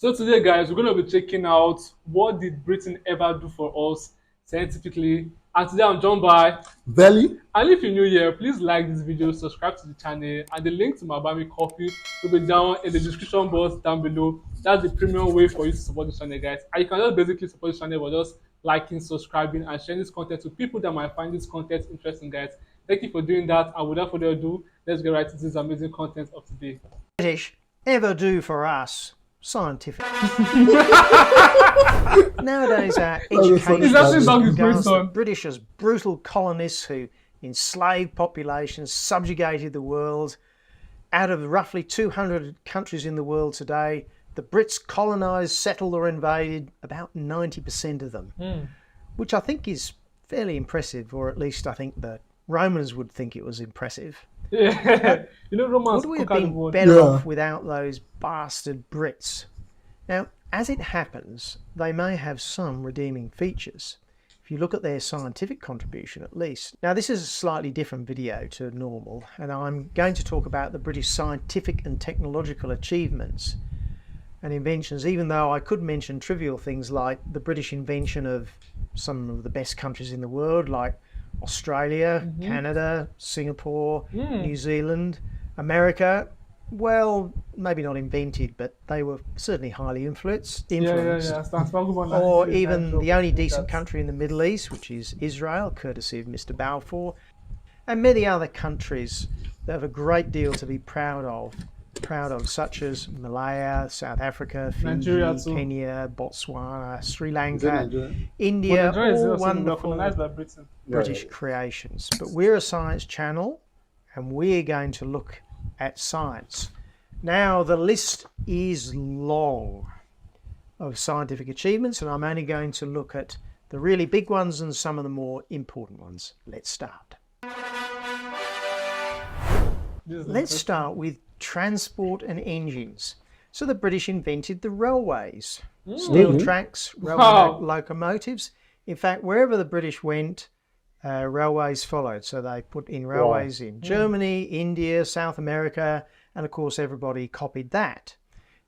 So today, guys, we're going to be checking out what did Britain ever do for us scientifically. And today I'm joined by. Valley. And if you're new here, please like this video, subscribe to the channel, and the link to my Bami coffee will be down in the description box down below. That's the premium way for you to support this channel, guys. And you can just basically support this channel by just liking, subscribing, and sharing this content to people that might find this content interesting, guys. Thank you for doing that. And without further ado, let's get right to this amazing content of today. British ever do for us scientific. Nowadays, our education It's actually system dog is regards based the on. British as brutal colonists who enslaved populations, subjugated the world. Out of roughly 200 countries in the world today, the Brits colonised, settled or invaded about 90% of them, which I think is fairly impressive, or at least I think the Romans would think it was impressive. Yeah. You know, Romans Would we have conquered the been world. better Yeah. off without those bastard Brits? Now, as it happens, they may have some redeeming features. If you look at their scientific contribution, at least. Now, this is a slightly different video to normal, and I'm going to talk about the British scientific and technological achievements and inventions, even though I could mention trivial things like the British invention of some of the best countries in the world, like Australia, Canada, Singapore, New Zealand, America. Well, maybe not invented, but they were certainly highly influenced. Or even the only decent country in the Middle East, which is Israel, courtesy of Mr. Balfour, and many other countries that have a great deal to be proud of, such as Malaya, South Africa, Fiji, Nigeria too. Kenya, Botswana, Sri Is it Lanka, Nigeria? India, Nigeria is all also wonderful colonized by Britain. British creations. But we're a science channel, and we're going to look at science. Now, the list is long of scientific achievements, and I'm only going to look at the really big ones and some of the more important ones. Let's start. Let's start with transport and engines. So the British invented the railways, steel tracks, railway Wow. locomotives. In fact, wherever the British went, railways followed. So they put in railways in Germany, India, South America, and of course everybody copied that.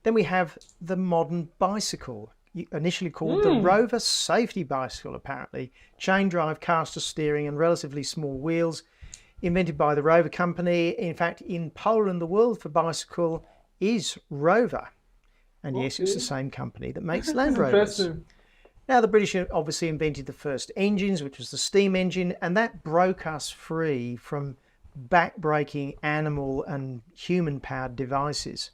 Then we have the modern bicycle, initially called the Rover safety bicycle, apparently. Chain drive, caster steering, and relatively small wheels, invented by the Rover company. In fact, in Poland, the word for bicycle is Rover. And yes, it's the same company that makes Land Rovers. Impressive. Now, the British obviously invented the first engines, which was the steam engine, and that broke us free from back-breaking animal and human-powered devices.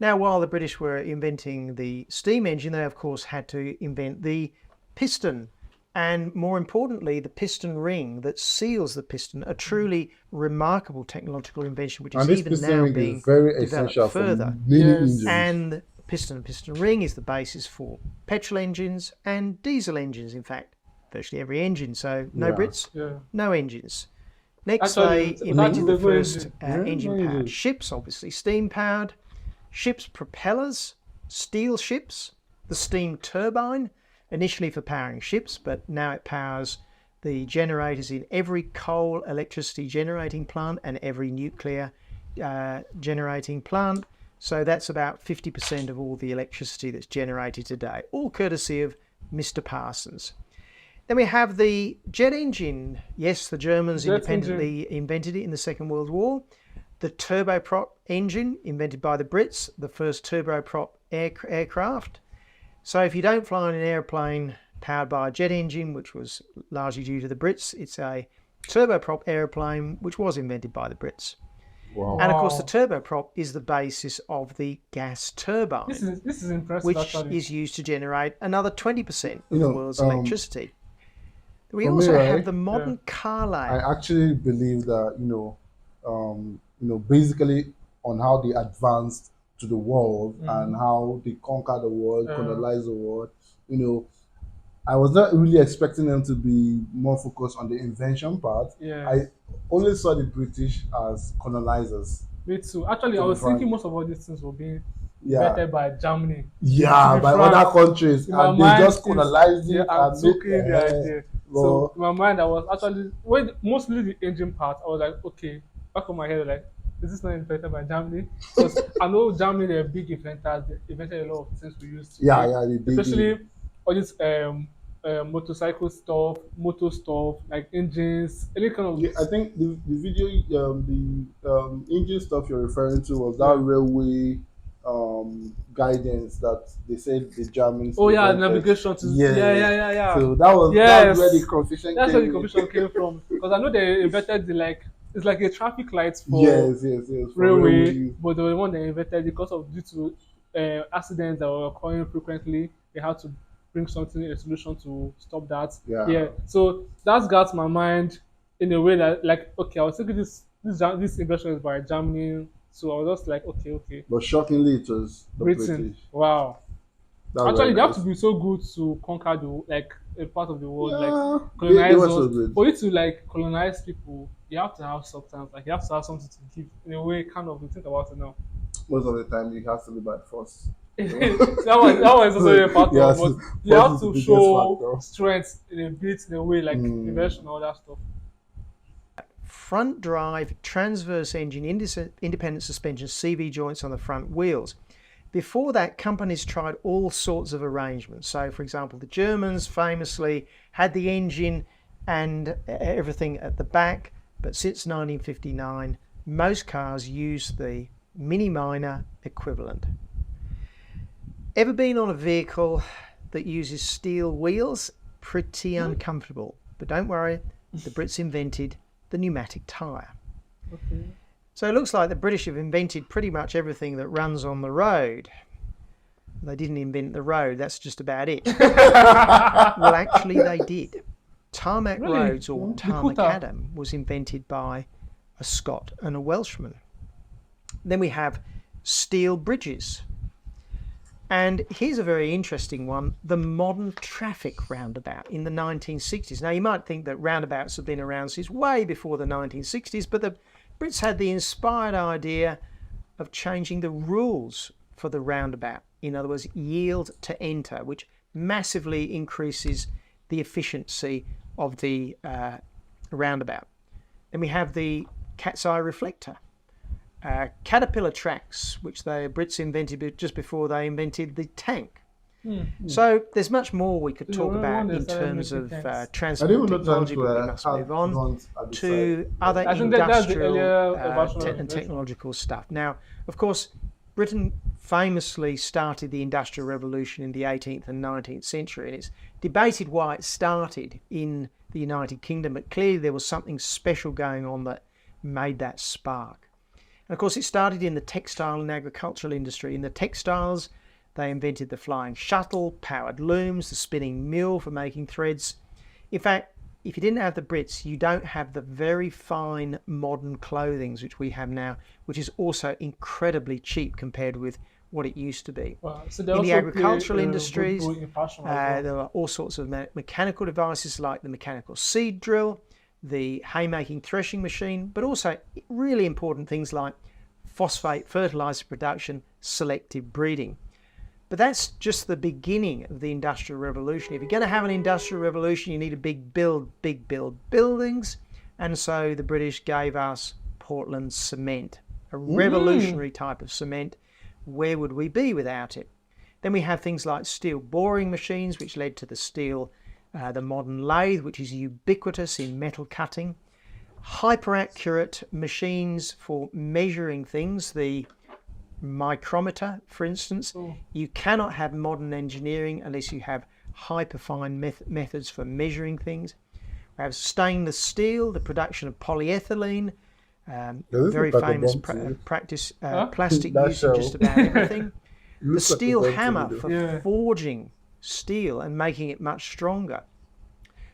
Now, while the British were inventing the steam engine, they of course had to invent the piston, and more importantly, the piston ring that seals the piston, a truly remarkable technological invention, which is And this even piston now ring being is very developed essential for further. many Yes. engines. And piston ring is the basis for petrol engines and diesel engines. In fact, virtually every engine. So no Yeah. Brits, Yeah. no engines. Next, Actually, they without invented the the first engine. Yeah, no engine-powered engine. ships, obviously steam-powered. Ships' propellers, steel ships, the steam turbine, initially for powering ships, but now it powers the generators in every coal electricity generating plant and every nuclear generating plant. So that's about 50% of all the electricity that's generated today, all courtesy of Mr. Parsons. Then we have the jet engine. Yes, the Germans Jet independently invented it in the Second World War. The turboprop engine, invented by the Brits, the first turboprop aircraft. So if you don't fly in an airplane powered by a jet engine, which was largely due to the Brits, it's a turboprop airplane, which was invented by the Brits. Wow. And of course, the turboprop is the basis of the gas turbine, This is impressive, which actually. is used to generate another 20% of You the know, world's electricity. We for me, also right, have the modern car layout. I actually believe that basically on how they advanced to the world and how they conquered the world, colonized the world. I was not really expecting them to be more focused on the invention part. Yeah. I only saw the British as colonizers. Me too. Actually, I To was be frank. thinking most of all these things were being Yeah, invented by Germany. yeah, To be by frank, other countries, in my and they mind, just colonized yeah, it I'm and taking made, the idea. So well, in my mind, I was actually mostly the engine part. I was like, okay, back of my head, like is this not invented by Germany? Because I know Germany, they're big inventors. They invented a lot of things we use Yeah, today, yeah, they especially all this motorcycle stuff, motor stuff, like engines, any kind of yeah, I think the video, engine stuff you're referring to was that yeah. railway guidance that they said the Germans Oh yeah, invented. navigation to yeah, Yes. yeah, yeah, yeah. So that's where the Yes, confusion that's where the came in. confusion came from. Because I know they invented the like it's like a traffic light for Yes, yes, yes, for railway, railways. but the one they invented because of due to accidents that were occurring frequently, they had to bring something a solution to stop that. Yeah. Yeah, so that's got my mind in a way that like okay, I was thinking this invention is by Germany, so I was just like okay, okay, But shockingly, it was the Britain, British. wow. That's very Actually, they have to nice. be so good to conquer the like a part of the world, like Yeah, they colonize were us. so good. For you to like colonize people, you have to have substance. Like you have to have something to give. In a way, kind of. You think about it now. Most of the time, you have to be by force. That one is also a part of, Yes, but you force have is the to biggest show factor. strength in a bit, in a way, like Mm. invention, all that stuff. Front drive transverse engine independent suspension CV joints on the front wheels. Before that, companies tried all sorts of arrangements. So, for example, the Germans famously had the engine and everything at the back, but since 1959, most cars use the mini minor equivalent. Ever been on a vehicle that uses steel wheels? Pretty uncomfortable. But don't worry, the Brits invented the pneumatic tyre. Okay. So it looks like the British have invented pretty much everything that runs on the road. They didn't invent the road, that's just about it. Well, actually, they did. Tarmac Really? roads, or The Kuta. tarmacadam, was invented by a Scot and a Welshman. Then we have steel bridges. And here's a very interesting one, the modern traffic roundabout in the 1960s. Now, you might think that roundabouts have been around since way before the 1960s, but the Brits had the inspired idea of changing the rules for the roundabout. In other words, yield to enter, which massively increases the efficiency of the roundabout. Then we have the cat's eye reflector. Caterpillar tracks, which the Brits invented just before they invented the tank. So there's much more we could talk about in terms of I transport didn't know tanks technology, but we were must had move on guns at the to side. other I think that's the industrial earlier version of and invention. technological stuff. Now, of course, Britain famously started the Industrial Revolution in the 18th and 19th century, and it's debated why it started in the United Kingdom, but clearly there was something special going on that made that spark. And of course, it started in the textile and agricultural industry. In the textiles, they invented the flying shuttle, powered looms, the spinning mill for making threads. In fact, if you didn't have the Brits, you don't have the very fine modern clothing which we have now, which is also incredibly cheap compared with what it used to be. Wow. So they In the also agricultural play a industries, good role in fashion as well. there are all sorts of mechanical devices like the mechanical seed drill, the haymaking threshing machine, but also really important things like phosphate fertilizer production, selective breeding. But that's just the beginning of the Industrial Revolution. If you're going to have an Industrial Revolution, you need a big build buildings. And so the British gave us Portland cement, a revolutionary type of cement. Where would we be without it? Then we have things like steel boring machines, which led to the steel, the modern lathe, which is ubiquitous in metal cutting. Hyper-accurate machines for measuring things, the micrometer, for instance. You cannot have modern engineering unless you have hyperfine methods for measuring things. We have stainless steel, the production of polyethylene, very famous practice, plastic That used in just show. about everything. The Looks like a steel Bronte hammer video. for forging steel and making it much stronger.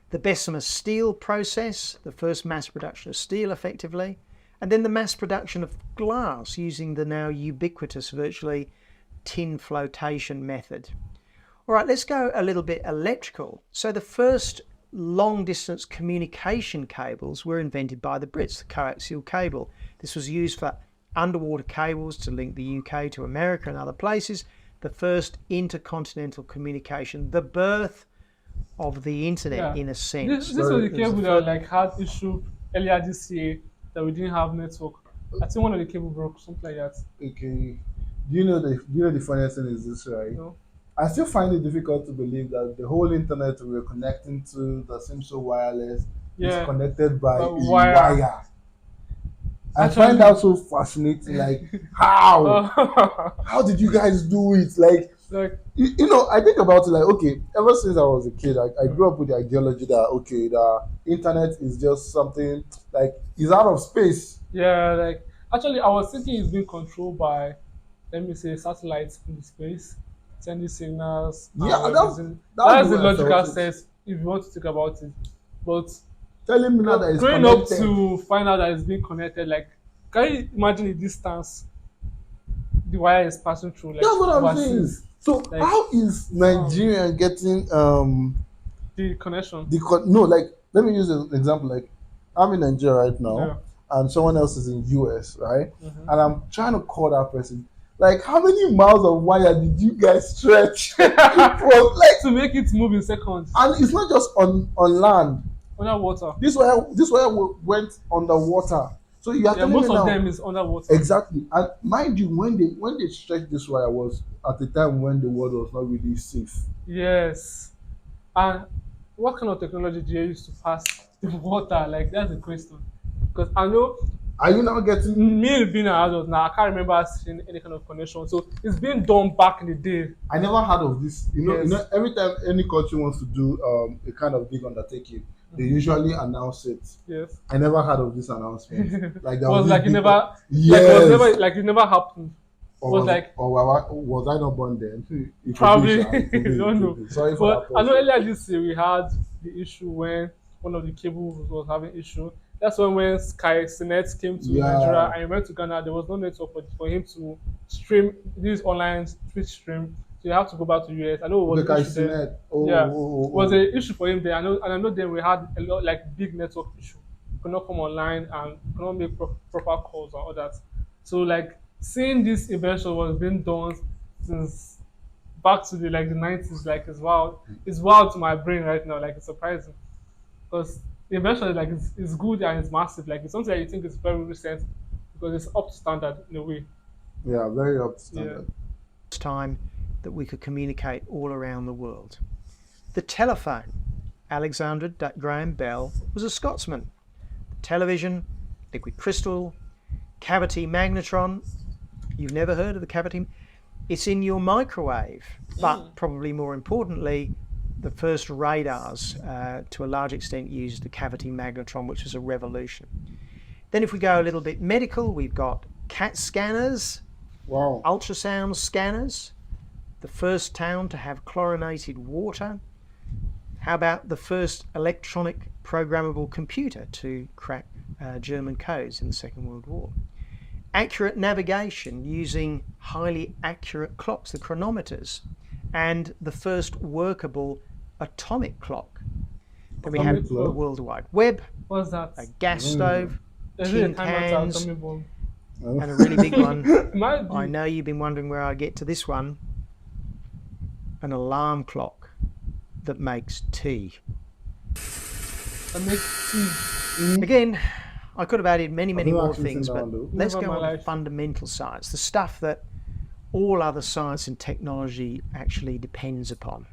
The Bessemer steel process, the first mass production of steel effectively, and then the mass production of glass using the now ubiquitous virtually tin flotation method. All right, let's go a little bit electrical. So the first long distance communication cables were invented by the Brits, the coaxial cable. This was used for underwater cables to link the UK to America and other places. The first intercontinental communication, the birth of the internet in a sense. This was the cable that like had issue earlier this year that we didn't have network. I think one of the cable broke, something like that. Okay. Do you know the funniest thing is this, right? No. I still find it difficult to believe that the whole internet we're connecting to that seems so wireless is Yeah, connected by but a wire. wire. I find Actually, that so fascinating. Like, how? How did you guys do it? Like, like, I think about it like, okay, ever since I was a kid, I mm, grew up with the ideology that, okay, the internet is just something like, it's out of space. yeah, like, actually, I was thinking it's being controlled by, let me say, satellites in the space, sending signals Yeah, and releasing. that's the That's the way I felt logical it. sense if you want to think about it. But Telling me now that it's growing up connected. to find out that it's being connected, like, can you imagine the distance the wire is passing through, like That's what I'm saying. overseas, So like, how is um, Nigeria getting the connection? no, like, let me use an example. Like, I'm in Nigeria right Yeah. now, and someone else is in US, right? Hmm. And I'm trying to call that person. Like, how many miles of wire did you guys stretch? For like, To make it move in seconds and it's not just on land. underwater. This wire went underwater. So you are Yeah, telling most me of now. them is underwater. Exactly. And mind you, when they stretched this wire was at the time when the world was not really safe. Yes. And what kind of technology do you use to pass the water? Like that's the question. Because I know Are you now getting? me being an adult now, I can't remember seeing any kind of connection. So it's been done back in the day. I never heard of this. Yes. Every time any country wants to do a kind of big undertaking, they Mhm. usually announce it. Yes. I never heard of this announcement. Like, there was Was this like it big, never, like was never, yes. like it never happened. Or Was like was I not born then? It could be, probably sha. It could be. It don't could know. be. Sorry for But that I know person. earlier this year we had the issue when one of the cables was having issue. That's when Sky Sinet came to Nigeria Yeah, and he went to Ghana. There was no network for him to stream this online Twitch stream. So you have to go back to US. I know it was okay, an issue there. Kaisinet. Oh, Yeah, oh, it oh, was oh. an issue for him there. I know then we had a lot like big network issue. Could not come online and could not make proper calls and all that. So like seeing this invention was being done since back to the 90s, like it's wild to my brain right now, like it's surprising because the invention is like it's good and it's massive, like it's something that you think is very recent because it's up to standard in a way. Yeah, very up to Yeah. standard. Time that we could communicate all around the world. The telephone. Alexander Graham Bell was a Scotsman. The television, liquid crystal, cavity magnetron. You've never heard of the cavity? It's in your microwave, but probably more importantly, the first radars to a large extent used the cavity magnetron, which was a revolution. Then if we go a little bit medical, we've got CAT scanners, Wow. ultrasound scanners, the first town to have chlorinated water. How about the first electronic programmable computer to crack German codes in the Second World War? Accurate navigation using highly accurate clocks, the chronometers, and the first workable atomic clock. Then we Atomic have the clock? World Wide Web, What's that? a gas Mm. stove, Is it a tin timer to cans, atomic bomb? and a really big one. It might I be. know you've been wondering where I get to this one. An alarm clock that makes tea. That makes tea. Again, I could have added many, many never more actually seen things, that but one, though. let's Never go in my on to life. fundamental science, the stuff that all other science and technology actually depends upon.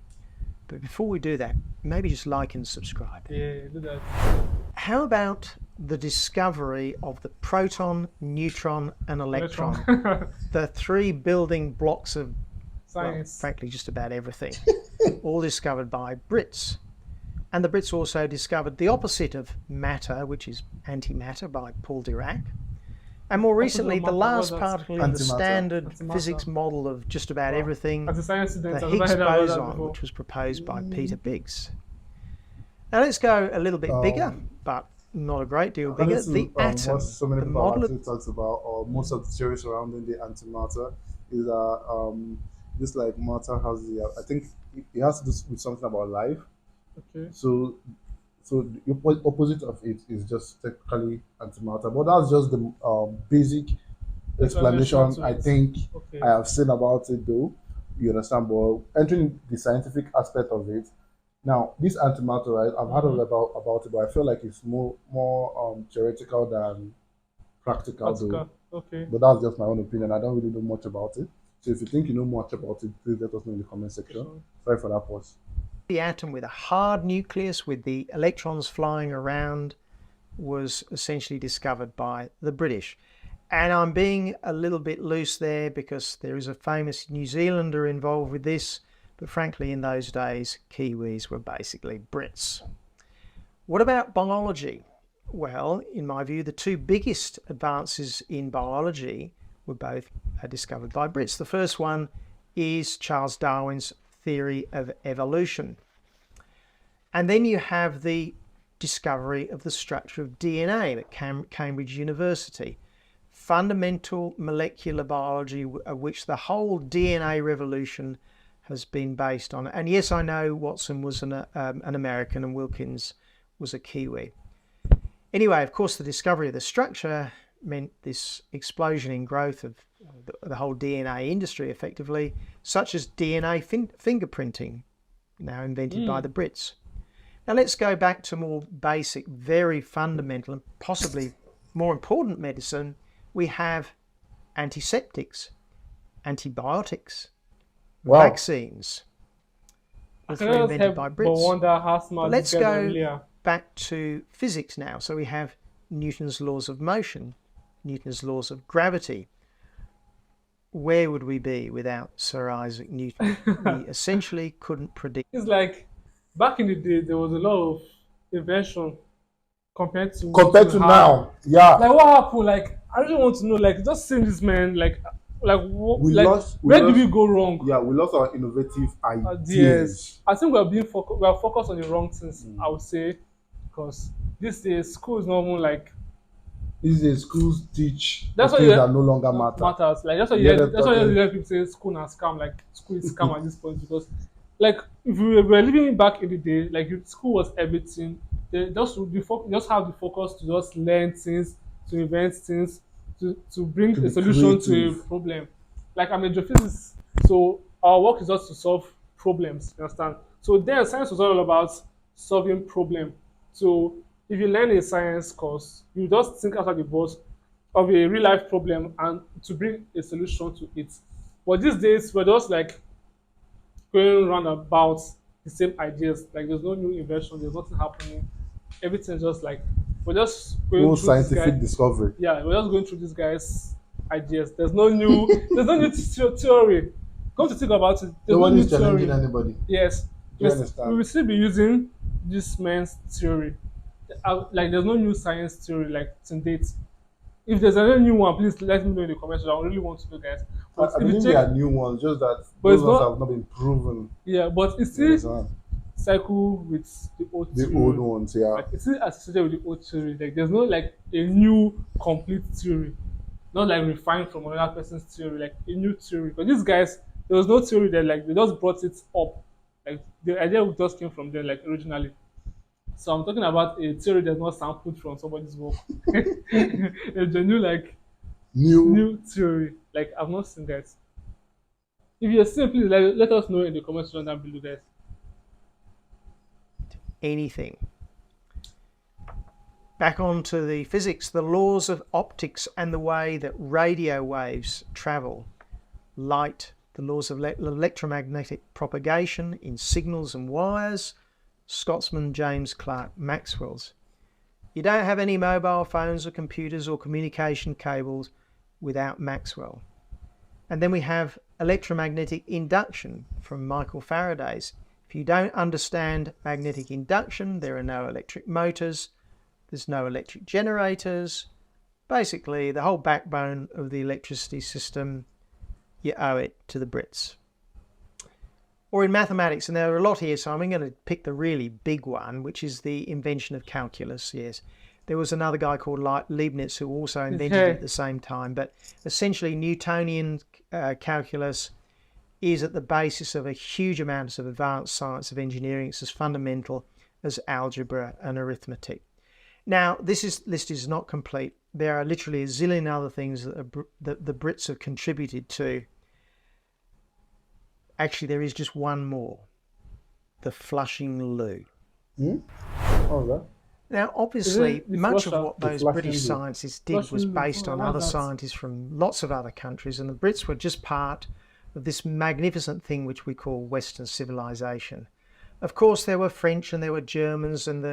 But before we do that, maybe just like and subscribe. Yeah, do that. How about the discovery of the proton, neutron, and electron? The three building blocks of, well, Science. frankly, just about everything, all discovered by Brits. And the Brits also discovered the opposite of matter, which is antimatter, by Paul Dirac. And more recently, of the matter, last what's that? particle in the Antimatter. standard Antimatter. physics model of just about Wow. everything, As a science student, the I've never Higgs heard about that boson, before. which was proposed by Peter Biggs. Now let's go a little bit bigger, but not a great deal bigger. According The to atom, what so many the people model actually talks about, or most of the theory surrounding the antimatter, is that this like matter has the I think it has to do with something about life. Okay. So the opposite of it is just technically antimatter, but that's just the basic Explanation explanation to I it. think Okay. I have seen about it, though. You understand? But entering the scientific aspect of it, now this antimatter, right? I've heard Mhm. about it, but I feel like it's more theoretical than practical though. Practical. Okay. But that's just my own opinion. I don't really know much about it. So if you think you know much about it, please let us know in the comment section. Sorry for that pause. The atom with a hard nucleus with the electrons flying around was essentially discovered by the British. And I'm being a little bit loose there because there is a famous New Zealander involved with this, but frankly in those days Kiwis were basically Brits. What about biology? Well, in my view, the two biggest advances in biology were both discovered by Brits. The first one is Charles Darwin's theory of evolution. And then you have the discovery of the structure of DNA at Cambridge University. Fundamental molecular biology, of which the whole DNA revolution has been based on. And yes, I know Watson was an American and Wilkins was a Kiwi. Anyway, of course, the discovery of the structure meant this explosion in growth of the whole DNA industry, effectively, such as DNA fingerprinting, now invented by the Brits. Now let's go back to more basic, very fundamental, and possibly more important medicine. We have antiseptics, antibiotics, vaccines, all three invented by Brits. But let's go back to physics now. So we have Newton's laws of motion, Newton's laws of gravity. Where would we be without Sir Isaac Newton? We essentially couldn't predict. It's like back in the day, there was a lot of invention compared to now. Yeah. Like what happened? Like I really want to know. Like just seeing this man. Where did we go wrong? Yeah, we lost our innovative ideas. I think we are focused on the wrong things. I would say, because these days school is not even like. These days schools teach things that no longer matters. Like that's why you hear people say school na scam. Like school is scam at this point because, like, if we were living back in the day, like school was everything. They just have the focus to just learn things, to invent things, to bring a solution to a problem. Like I'm a geophysicist, so our work is just to solve problems. You understand? So then science was all about solving problem. So if you learn a science course, you just think outside the box of a real life problem and to bring a solution to it. But these days we're just like going round about the same ideas. Like there's no new invention, there's nothing happening. Everything's just like we're just going through scientific discovery. Yeah, we're just going through these guys' ideas. There's no new theory. Come to think about it, there's no new challenging anybody. Yes. Do you understand? We will still be using this man's theory. Like there's no new science theory like to date. If there's any new one, please let me know in the comments. I really want to know, guys. But I believe there are new ones, just that those ones have not been proven. Yeah, but it's still cycle with the old theory. The old ones, yeah. Like it's still associated with the old theory. Like there's no like a new complete theory, not like refined from another person's theory, like a new theory. But these guys, there was no theory there. Like they just brought it up. Like the idea just came from them, like originally. So I'm talking about a theory that's not sampled from somebody's work. A genuine like new theory. Like I've not seen that. If you're seeing, please let us know in the comments section down below, guys. Anything. Back onto the physics, the laws of optics and the way that radio waves travel, light, the laws of electromagnetic propagation in signals and wires, Scotsman James Clerk Maxwell's. You don't have any mobile phones or computers or communication cables without Maxwell. And then we have electromagnetic induction from Michael Faraday's. If you don't understand magnetic induction, there are no electric motors, there's no electric generators. Basically, the whole backbone of the electricity system, you owe it to the Brits. Or in mathematics, and there are a lot here, so I'm going to pick the really big one, which is the invention of calculus. Yes, there was another guy called Leibniz who also invented it at the same time, but essentially Newtonian calculus is at the basis of a huge amount of advanced science of engineering. It's as fundamental as algebra and arithmetic. Now, this list is not complete. There are literally a zillion other things that the Brits have contributed to. Actually, there is just one more. The flushing loo. Oh, that? Now, Is obviously, it the much of flusher? what The those British flashing loop. scientists did was Flushing loop. based on other What's that? scientists from lots of other countries, and the Brits were just part of this magnificent thing which we call Western civilization. Of course, there were French and there were Germans, and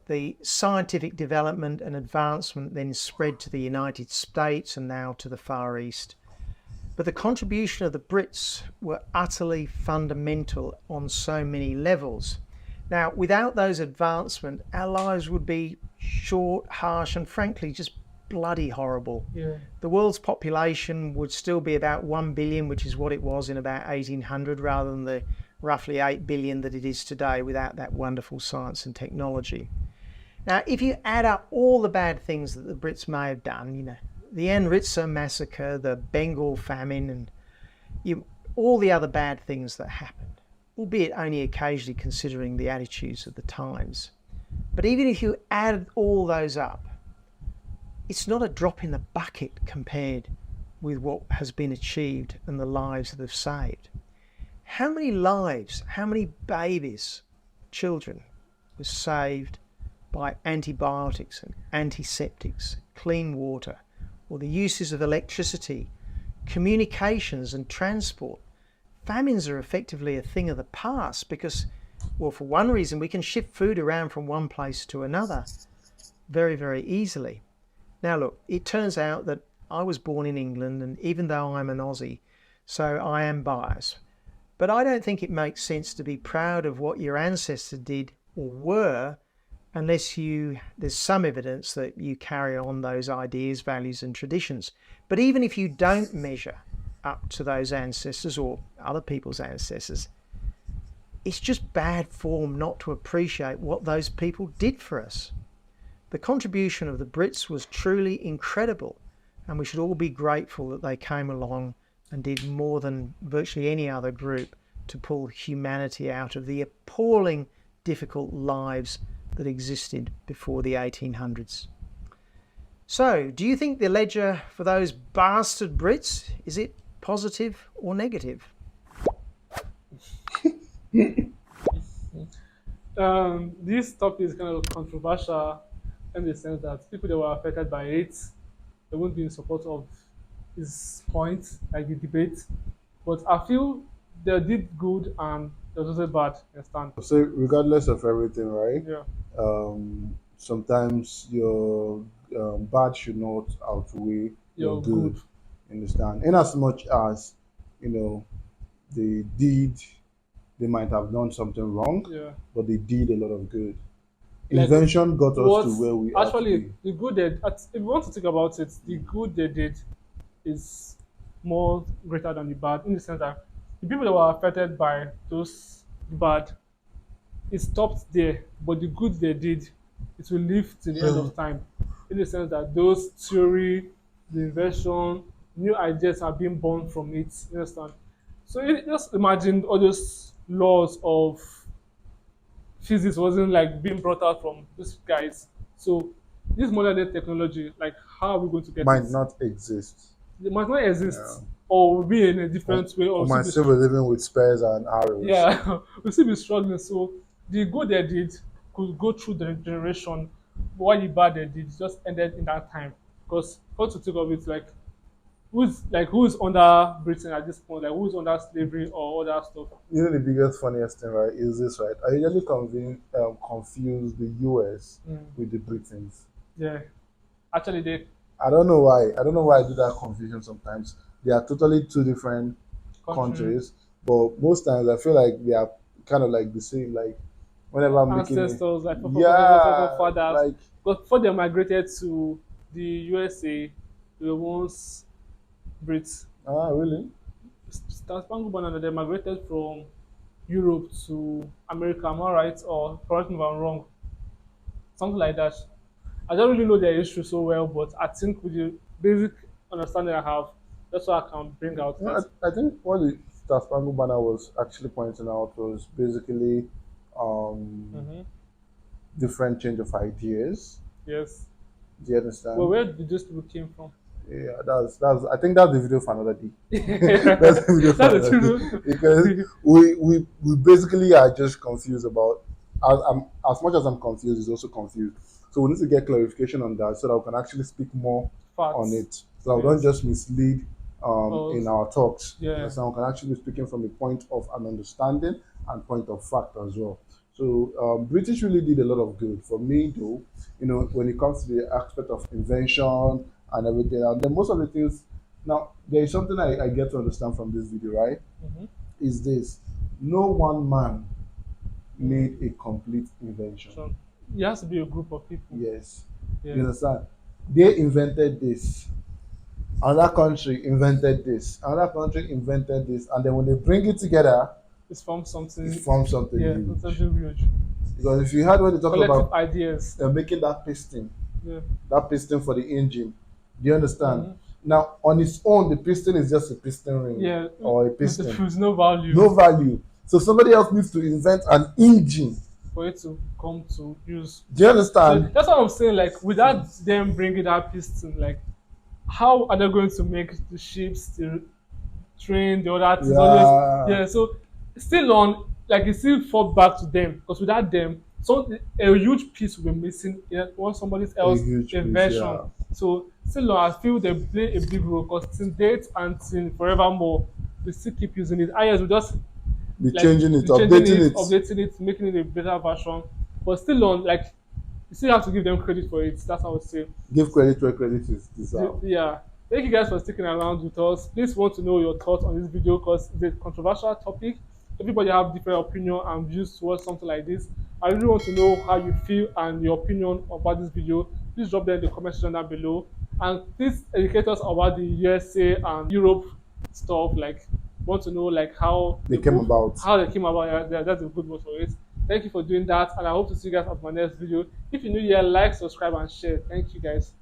the scientific development and advancement then spread to the United States and now to the Far East. But the contribution of the Brits were utterly fundamental on so many levels. Now, without those advancements, our lives would be short, harsh, and frankly just bloody horrible. Yeah. The world's population would still be about 1 billion, which is what it was in about 1800, rather than the roughly 8 billion that it is today without that wonderful science and technology. Now, if you add up all the bad things that the Brits may have done, the Amritsar massacre, the Bengal famine, and all the other bad things that happened, albeit only occasionally considering the attitudes of the times. But even if you add all those up, it's not a drop in the bucket compared with what has been achieved and the lives that have saved. How many lives, how many babies, children, were saved by antibiotics and antiseptics, clean water, or the uses of electricity, communications and transport? Famines are effectively a thing of the past because, well, for one reason, we can ship food around from one place to another very, very easily. Now, look, it turns out that I was born in England, and even though I'm an Aussie, so I am biased. But I don't think it makes sense to be proud of what your ancestors did or were unless there's some evidence that you carry on those ideas, values and traditions. But even if you don't measure up to those ancestors or other people's ancestors, it's just bad form not to appreciate what those people did for us. The contribution of the Brits was truly incredible, and we should all be grateful that they came along and did more than virtually any other group to pull humanity out of the appalling, difficult lives that existed before the 1800s. So, do you think the ledger for those bastard Brits, is it positive or negative? This topic is kind of controversial in the sense that people that were affected by it, they won't be in support of his point, like the debate. But I feel they did good and they was also bad. You understand? So regardless of everything, right? Yeah. Sometimes your bad should not outweigh your You're good. good. Understand? In as much as you know they did, they might have done something wrong, Yeah. but they did a lot of good. Like Invention got us what to where we are actually today. the good if you want to think about it, the good they did is more greater than the bad in the sense that the people that were affected by those bad, it stopped there, but the good they did, it will live till the end of time. In the sense that those theory, the invention, new ideas are being born from it. You understand? So just imagine all those laws of physics wasn't like being brought out from these guys. So this modern day technology, like how are we going to get Might it? not exist. It might not Yeah. exist, or will be in a Or, different way, or or we'll might still be still be living with spears and arrows. yeah, we'll still be struggling. So the good they did could go through the generation, but what the bad they did just ended in that time. Because how to think of it, who's under Britain at this point, like who's under slavery or other stuff. You know the biggest funniest thing, right, is this, right? I usually confuse the US Mm. with the Britons. Yeah, actually they I don't know why. I don't know why I do that confusion sometimes. They are totally two different country countries, but most times I feel like they are kind of like the same. Like whenever I'm making it, ancestors, like yeah, fathers. like But before they migrated to the USA, they were once Brits. really? Spangled Banner, they migrated from Europe to America. Am I right? Or correct me if I'm wrong. Something like that. I don't really know their history so well, but I think with the basic understanding I have, that's what I can bring out. You know, That I think what the Star Spangled Banner was actually pointing out was basically um, hmm different change of ideas. yes. Do you Well, understand? where did those people came from? Yeah, that's. I think that's the video for another day. That's the video That's for the another day truth. because we basically are just confused about as much as I'm confused, he's also confused. So we need to get clarification on that so that we can actually speak more on Facts. it. So that we don't Yes. just mislead Oh, in our talks. yeah. So we can actually be speaking from a point of an understanding and point of fact as well. So British really did a lot of good for me, though. When it comes to the aspect of invention and everything, and then most of the things. Now, there is something I get to understand from this video, right? Mm-hmm. Is this: no one man Mm. made a complete invention. So it has to be a group of people. Yes, you Yeah. understand? They invented this. Another country invented this. Another country invented this, and then when they bring it together, It's from it something. forms something Yeah, huge. something huge. Because if you heard when they talk Collective about ideas. making Yeah. that piston for the engine, do you understand? Mm-hmm. Now, on its own, the piston is just a piston ring Yeah. or a With piston, no value no value. So somebody else needs to invent an engine. for it to come to use. Do you So understand? that's what I'm saying. Like without them bringing that piston, like how are they going to make the ships, the train, the other things? Always, Yeah, yeah. So still on, like it still fall back to them because without them, so a huge piece will be missing in one somebody a else huge piece. invention. Yeah, So still on, I feel they play a big role because till date and till forevermore, we still keep using it. I we just be like changing it, changing updating it, it. updating it, making it a better version. But still on, like you still have to give them credit for it. That's how I would say. Give credit where credit is deserved. Yeah. Thank you guys for sticking around with us. Please want to know your thoughts on this video because it's a controversial topic. Everybody have different opinion and views towards something like this. I really want to know how you feel and your opinion about this video. Please drop them in the comment section down below. And please educate us about the USA and Europe stuff. Like want to know like how They came about. how they came about. Yeah, that's a good word for it. Thank you for doing that, and I hope to see you guys at my next video. If you're new here, like, subscribe, and share. Thank you guys.